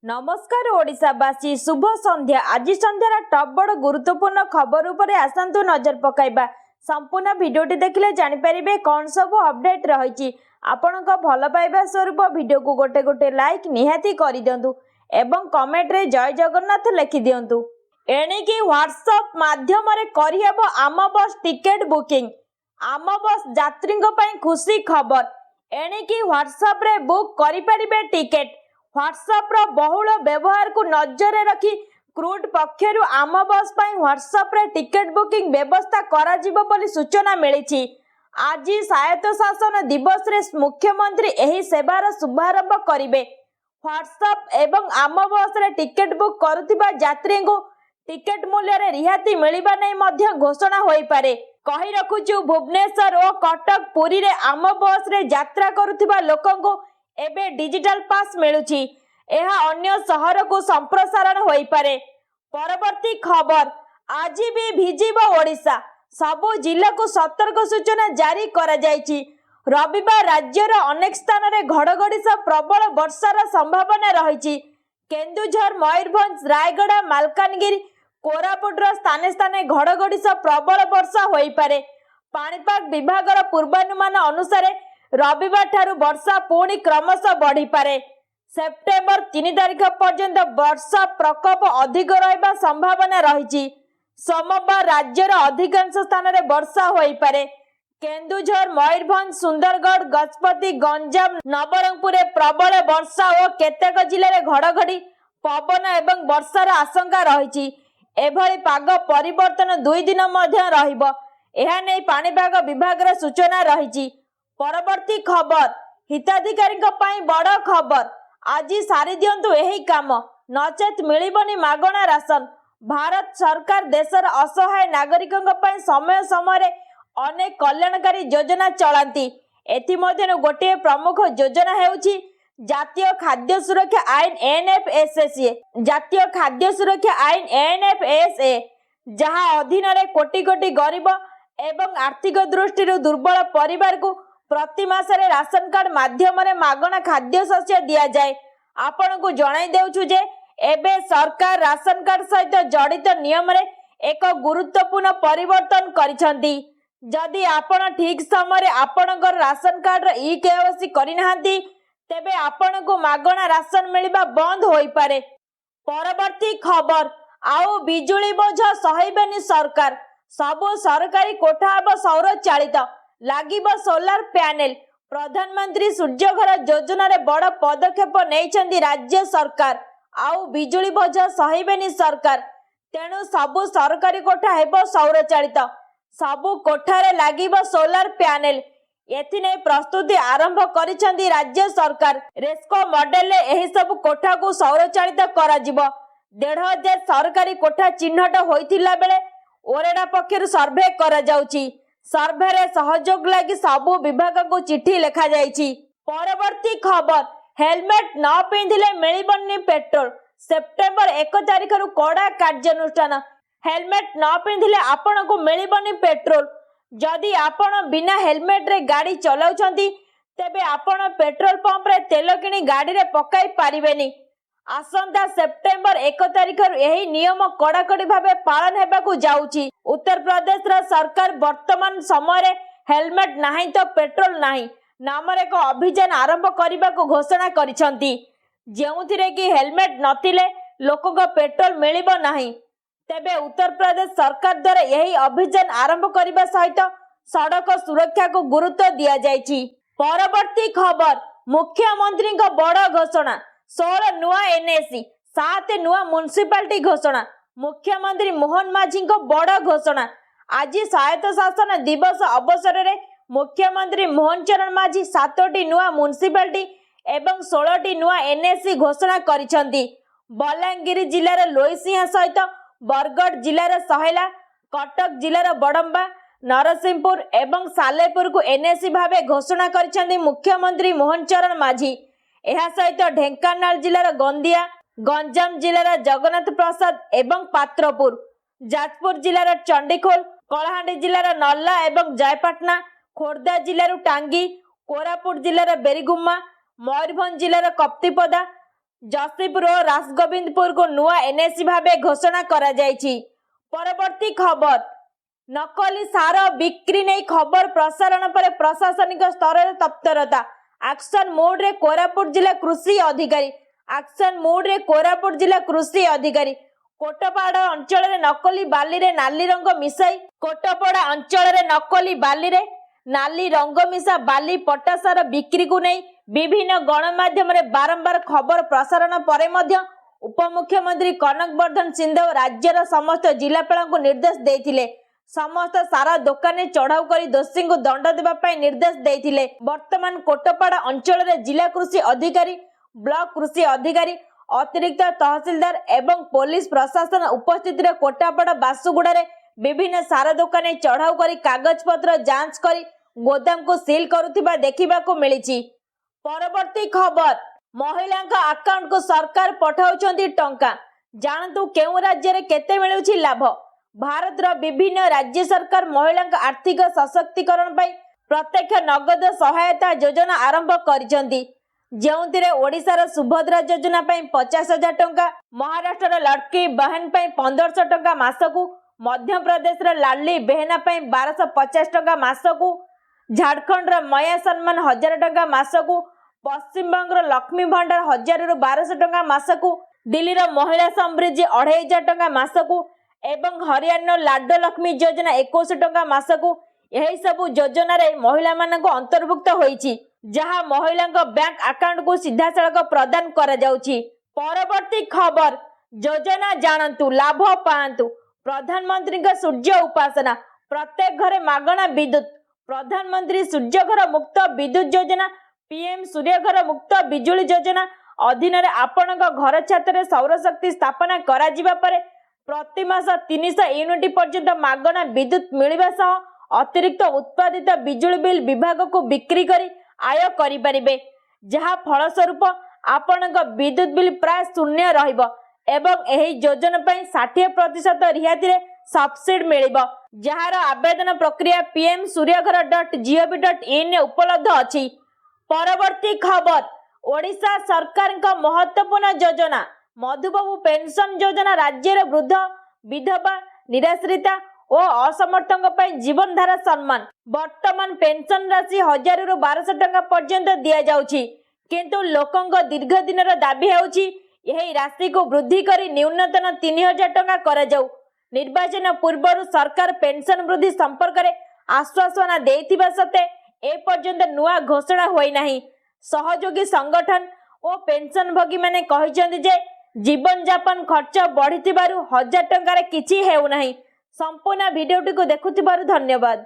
नमस्कार ओडिशावासी शुभ संध्या। आज संध्यार टॉप बड़ गुरुत्वपूर्ण खबर उपरे आसंतु नजर पकाइबा। संपूर्ण वीडियोटी देखिले जानि परिबे कौन सब अपडेट रही। आपणक भल पाइबा स्वरूप वीडियो को गोटे गोटे लाइक निहाती करि दियंतु एवं कमेंट रे जय जगन्नाथ लिखि दियंतु। एणिकी व्हाट्सएप माध्यम रे करिहेब आम बस टिकेट बुकिंग। आम बस यात्रींक पई खुशी खबर। एणिकी व्हाट्सएप रे बुक करि परिबे टिकेट। व्हाट्सएप रो बहुल व्यवहार को नजर रखी क्रूड पक्षरु आम बस पई व्हाट्सएप रे टिकेट बुकिंग व्यवस्था करा जिवो बोली सूचना मिली। आज स्वायत्त शासन दिवस रे मुख्यमंत्री एही सेवार शुभारंभ करिवे। व्हाट्सएप एवं आम बस रे टिकेट बुक करुथिबा यात्री को टिकेट मूल्य रे रिहाती मिलिबा नै मध्य घोषणा होई पारे। कहि रखुछु भुवनेश्वर और कटक पुरी रे आम बस रे यात्रा करुथिबा लोकंको एबे डिजिटल पास मिलुची। एहा अन्य शहर को संप्रसारण होई पारे। परवर्ती खबर आज भी भिजिबो ओडिशा। सबु जिला को सतर्क सूचना जारी करा जायछि। रविवार राज्यर अनेक स्थान रे घड़घड़ी सह प्रबल वर्षार संभावना रहिछि। केन्दुझर मयूरभंज रायगड़ा मालकानगिरी कोरापुट स्थाने स्थाने घड़घड़ी सह प्रबल वर्षा होई पारे। पाणीपाग विभागर पूर्वानुमान अनुसार रविवार ठारू वर्षा पुणी क्रमशः बढ़ी पारे। सेप्टेम्बर 3 तारिख पर्यंत वर्षा प्रकोप अधिक रहिबा संभावना रहिछि। सोमवार राज्यर अधिकांश स्थान रे वर्षा होई पारे। केन्दुझर मयूरभंज सुंदरगढ़ गजपति गंजाम नवरंगपुर प्रबल वर्षा और केतेक जिले में घड़घड़ी पवन एवं वर्षार आशंका रहिछि। एभली पाग परिवर्तन 2 दिन मध्य रहिबो। एहा नै पाणीपाग विभागर सूचना रहिछि। परवर्ती खबर हिताधिकारी बड़ खबर। आज सारी दियंतु एही काम नचेत मिलिबनी मागणा राशन। भारत सरकार देशर असहाय नागरिकों समय समय अनेक कल्याणकारी योजना चलांती। एथि मध्यनु गोटे प्रमुख योजना हेउछि जातीय खाद्य सुरक्षा आईन एनएफएसए। जातीय खाद्य सुरक्षा आईन एनएफएसए जहां अधीन रे कोटी कोटी गरीब एवं आर्थिक दृष्टि दुर्बल परिवार को प्रति मासरे राशन कार्ड माध्यम मागणा खाद्य शस्य दिया जाए। आपण को जणाई देउछु जे एबे सरकार राशन कार्ड सहित जड़ित नियम रे एक गुरुत्वपूर्ण परिवर्तन करिसंती। जदि आपण ठीक समय आपणकर राशन कार्ड ई केवाईसी करिनाहांती तेबे आपण को मागणा राशन मिलिबा बंद होई पारे। परवर्ती खबर आउ बिजुली बोझ सहिबेनी सरकार। सबो सरकारी कोठा अब सौर चालित लागिब सोलार पैनल। प्रधानमंत्री सूर्यघर योजना रे बड़ पदक्षेप नेइछंती राज्य सरकार। आउ बिजुली बोझ सहिबेनी सरकार। तेणु सबु सरकारी कोठा हेबो सौर चालित। सबु कोठारे लागिब सोलार पैनल। एथिने प्रस्तुति आरंभ करिछंती राज्य सरकार। रेस्को मॉडल रे एही सब कोठा को सौर चालित करा जिवो। 1500 सरकारी कोठा चिन्हट होइथिला बेले ओरेडा पक्षरु सर्वे करा जाउची। सर्वे रे सहयोग लागि सबु विभाग को चिट्ठी लिखा जाइछि। परवर्ती खबर हेलमेट न पिंधिले मिलिबनी पेट्रोल। सेप्टेम्बर 1 तारिख रु कड़ा कार्यानुष्ठान। हेलमेट न पिंधिले आपण को मिलिबनी पेट्रोल। जदि आपण बिना हेलमेट रे गाड़ी चलाउछंती तेबे आपण पेट्रोल पंप रे तेल किनी गाड़ी रे पकाई पारिबेनी। आसंता सेप्टेम्बर 1 तारिख यही नियम कड़ाकड़ी भावे पालन हेबाकू जाउची। उत्तर प्रदेश रा सरकार वर्तमान समय हेलमेट नाही तो पेट्रोल नाही नामर एक अभियान आरंभ करने को घोषणा करिसंती। जेउथिरे कि हेलमेट नथिले लोक पेट्रोल मिलिबो नाही। तेबे उत्तर प्रदेश सरकार द्वारा यही अभियान आरंभ करने सहित सड़क सुरक्षा को गुरुत्व दिया जायछि। परवर्ती खबर मुख्यमंत्री को बड़ घोषणा। 16 नुआ एनएसी 7 नुआ म्युनिसिपालिटी घोषणा। मुख्यमंत्री मोहन माझी को बड़ घोषणा। आज स्वायत्त शासन दिवस अवसर रे मुख्यमंत्री मोहन चरण माझी 7टी नुआ म्युनिसिपालिटी एवं 16टी नुआ एनएसी घोषणा करिसंती। बलांगीर जिलार लोईसिंहा सहित बरगढ़ जिलार सहेला, कटक जिलार बड़म्बा, नरसिंहपुर एवं सालेपुर को एनएसी भावे घोषणा करिसंती मुख्यमंत्री मोहन चरण माझी। एहा सहित ढेंकानाल जिलार गंदिया, गंजाम जिलार जगन्नाथ प्रसाद एवं पात्रपुर, जाजपुर जिलार चंडीखोल, कलाहांडी जिलार नल्ला एवं जयपाटना, खोर्धा जिलार टांगी, कोरापुट जिलार बेरीगुम्मा, मयूरभंज जिलार कप्तिपदा, जसीपुर और राजगोविंदपुर को नुआ एनएसी भावे घोषणा करा जायछि। परवर्ती खबर नकली सार बिक्री नहीं खबर प्रसारण पर प्रशासनिक स्तर में तत्परता। एक्शन मोड रे कोरापुट जिला कृषि अधिकारी। एक्शन मोड रे कोरापुट जिला कृषि अधिकारी कोटपाड़ा अंचल रे नकली बाली रे नाली रंग मिसाई कोटपाड़ा अंचल रे नकली बाली रे नाली रंग मिसा बाली पटासार बिक्री को नहीं विभिन्न गणमाध्यम रे बारंबार खबर प्रसारण पर उपमुख्यमंत्री कनक वर्धन सिंहदेव राज्यर समस्त जिलापाल को निर्देश देथिले। समस्त सारा दुकान चढ़ाऊ कर दोषी को दंड देवाई निर्देश देथिले। वर्तमान कोटपाड़ा अंचल रे जिला कृषि अधिकारी ब्लॉक कृषि अधिकारी अतिरिक्त तहसीलदार एवं पुलिस प्रशासन उपस्थित रे कोटापाड़ा बासुगुड़ा रे विभिन्न सारा दुकान चढ़ाऊ कर कागज पत्र जांच कर गोदाम को सील करुथिबा देखिबाको मिलिछि। परवर्ती खबर महिला अकाउंट को सरकार पठाउछंती टंका। जानतु केउ राज्य रे केते मिलुछि लाभ। भारत रो विभिन्न राज्य सरकार महिला आर्थिक सशक्तिकरण पई प्रत्यक्ष नगद सहायता योजना आरंभ करिसंती। जेउंतिरे ओडिशार सुभद्रा योजना पई 50,000 टंका, महाराष्ट्र लड़की बहन पई 1500 टंका मासकू, मध्य प्रदेश रे लाडली बहना पई 1250 टंका मासकू, झारखंड रो मया सम्मान 1000 टंका मासकू, पश्चिम बंग लक्ष्मी भंडार 1000 रु 1200 टंका मासकू, दिल्ली रो महिला समृद्धि 2500 टंका मासकू एवं हरियाणा लाडो लक्ष्मी योजना 2100 टंका मासकू। यही सबु योजना रे महिला मानक अंतर्भुक्त होईछि, जहां महिला बैंक अकाउंट को सीधा सड़क प्रदान करा जाउछि। परवर्ती खबर योजना जानतु लाभ पांतु। प्रधानमंत्री का सूर्य उपासना प्रत्येक घरे मागणा विद्युत। प्रधानमंत्री सूर्य घर मुक्त विद्युत योजना पीएम सूर्य घर मुक्त बिजुली योजना अधीन रे आपणक घर छात रे सौर शक्ति स्थापना करा जिबा परे प्रति मास 300 यूनिट पर्यंत मागणा विद्युत मिलिबा सह अतिरिक्त उत्पादित बिजुली बिल विभाग को बिक्री करी आय करि परिबे, जहा फलस्वरूप आपणक विद्युत बिल प्राय शून्य रहिबो एवं एही योजना पई 60% रिहाती रे सब्सिडी मिलिबो, जहार आवेदन प्रक्रिया pmsuryaghar.gov.in रे उपलब्ध अछि। परवर्ती खबर ओडिशा सरकार का महत्वपूर्ण योजना मधुबाबू पेंशन योजना राज्य वृद्ध विधवा निराश्रिता और असमर्थों पर जीवन धारा सम्मान। वर्तमान पेंशन राशि 1000 रु 1200 टंका पर्यंत दिया जाउछि, किंतु लोकंक दीर्घ दिन दाबी हेउछि यही राशि को वृद्धि करी न्यूनतम 3000 टंका करा जाउ। निर्वाचन पूर्व सरकार पेंशन वृद्धि संपर्क में आश्वासना देथिबा सत्ते ए पर्यंत नुआ घोषणा होई नाही। सहयोगी संगठन और पेंशन भोगी माने कहिसंती जे जीवन यापन खर्च बढ़िथिबारु 1000 टंका रे किछि हेउ नाही। संपूर्ण वीडियोटी को देखुथिबारु धन्यवाद।